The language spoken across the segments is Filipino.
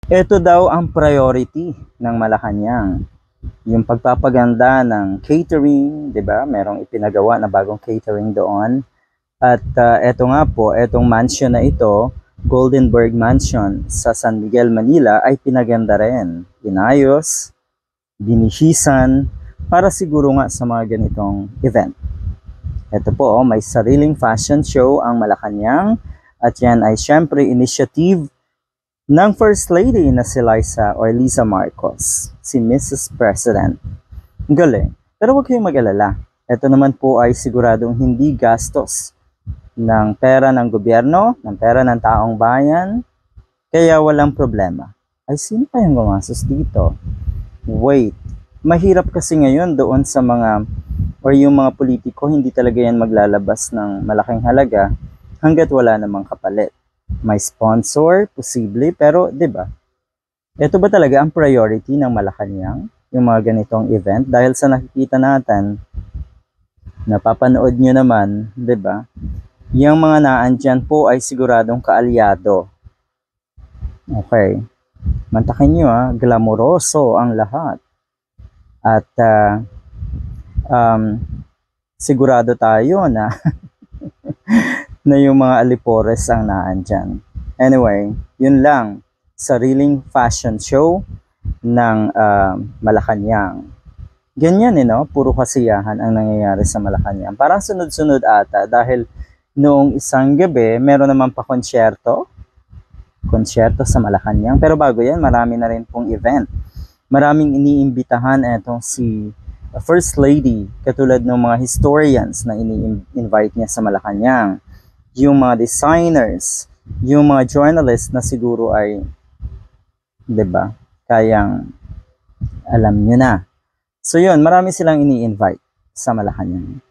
Ito daw ang priority ng Malacanang. Yung pagpapaganda ng catering, 'di ba? Merong ipinagawa na bagong catering doon. At eto nga po, etong mansion na ito, Goldenberg Mansion sa San Miguel, Manila ay pinaganda rin. Inayos, binihisan para siguro nga sa mga ganitong event. Ito po, may sariling fashion show ang Malacanang at yan ay syempre initiative ng First Lady na si Liza Marcos, si Mrs. President. Galing. Pero huwag kayong mag-alala. Ito naman po ay siguradong hindi gastos ng pera ng gobyerno, ng pera ng taong bayan, kaya walang problema. Ay, sino pa yung gumastos dito? Wait, mahirap kasi ngayon doon sa mga, or yung mga politiko, hindi talaga yan maglalabas ng malaking halaga hanggat wala namang kapalit. May sponsor, posible, pero 'di ba? Ito ba talaga ang priority ng Malacanang, yung mga ganitong event? Dahil sa nakikita natin, napapanood nyo naman, 'di ba? Yung mga naandyan po ay siguradong kaalyado. Okay. Mantakin nyo glamoroso ang lahat. At sigurado tayo na na yung mga alipores ang naandyan. Anyway, yun lang. Sariling fashion show ng Malacanang. Ganyan no? Puro kasiyahan ang nangyayari sa Malacanang. Parang sunod-sunod ata dahil noong isang gabi, meron naman pa konsyerto sa Malacanang. Pero bago yan, marami na rin pong event. Maraming iniimbitahan etong si First Lady, katulad ng mga historians na ini-invite niya sa Malacanang. Yung mga designers, yung mga journalists na siguro ay, 'di ba, kayang alam nyo na. So yun, marami silang ini-invite sa Malacanang.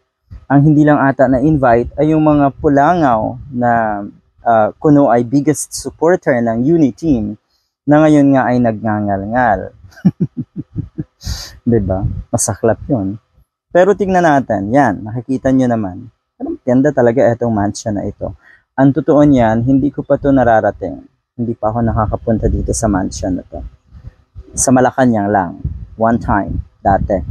Ang hindi lang ata na-invite ay yung mga pulangaw na kuno ay biggest supporter ng Uni Team na ngayon nga ay nagngangal-ngal. 'Di ba? Masaklap yun. Pero tingnan natin, yan, nakikita nyo naman. Ganda talaga itong mansion na ito. Ang totoo niyan, hindi ko pa to nararating. Hindi pa ako nakakapunta dito sa mansion na to. Sa Malacanang lang. One time, dati.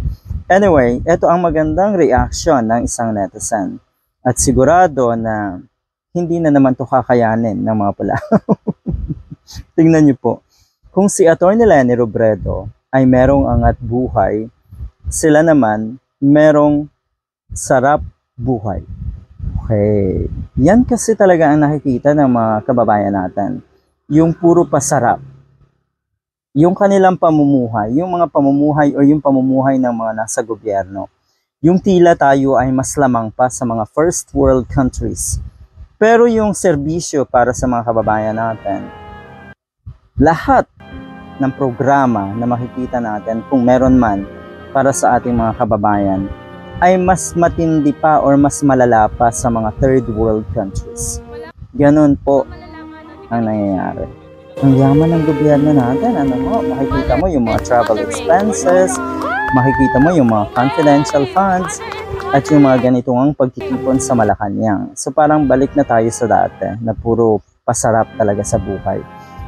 Anyway, ito ang magandang reaction ng isang netizen. At sigurado na hindi na naman to kakayanin ng mga pula. Tingnan niyo po. Kung si Atty. Leni Robredo ay merong angat buhay, sila naman merong sarap buhay. Okay. Yan kasi talaga ang nakikita ng mga kababayan natin. Yung puro pasarap. Yung kanilang pamumuhay, yung mga pamumuhay o yung pamumuhay ng mga nasa gobyerno. Yung tila tayo ay mas lamang pa sa mga first world countries. Pero yung serbisyo para sa mga kababayan natin, lahat ng programa na makikita natin kung meron man para sa ating mga kababayan, ay mas matindi pa or mas malala pa sa mga third world countries. Ganon po ang nangyayari. Ang yaman ng gobyerno natin, makikita mo yung mga travel expenses, makikita mo yung mga confidential funds, at yung mga ganitong pagtitipon sa Malacanang. So parang balik na tayo sa dati, na puro pasarap talaga sa buhay.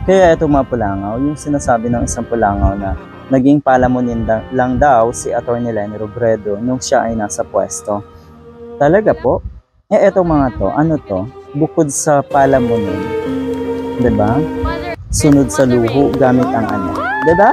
Kaya itong mga pulangaw, yung sinasabi ng isang pulangaw na naging palamunin lang daw si Atty. Leni Robredo nung siya ay nasa pwesto. Talaga po? Etong mga to, ano to? Bukod sa palamunin, 'di ba? Sunod sa luho gamit ang ano, 'di ba?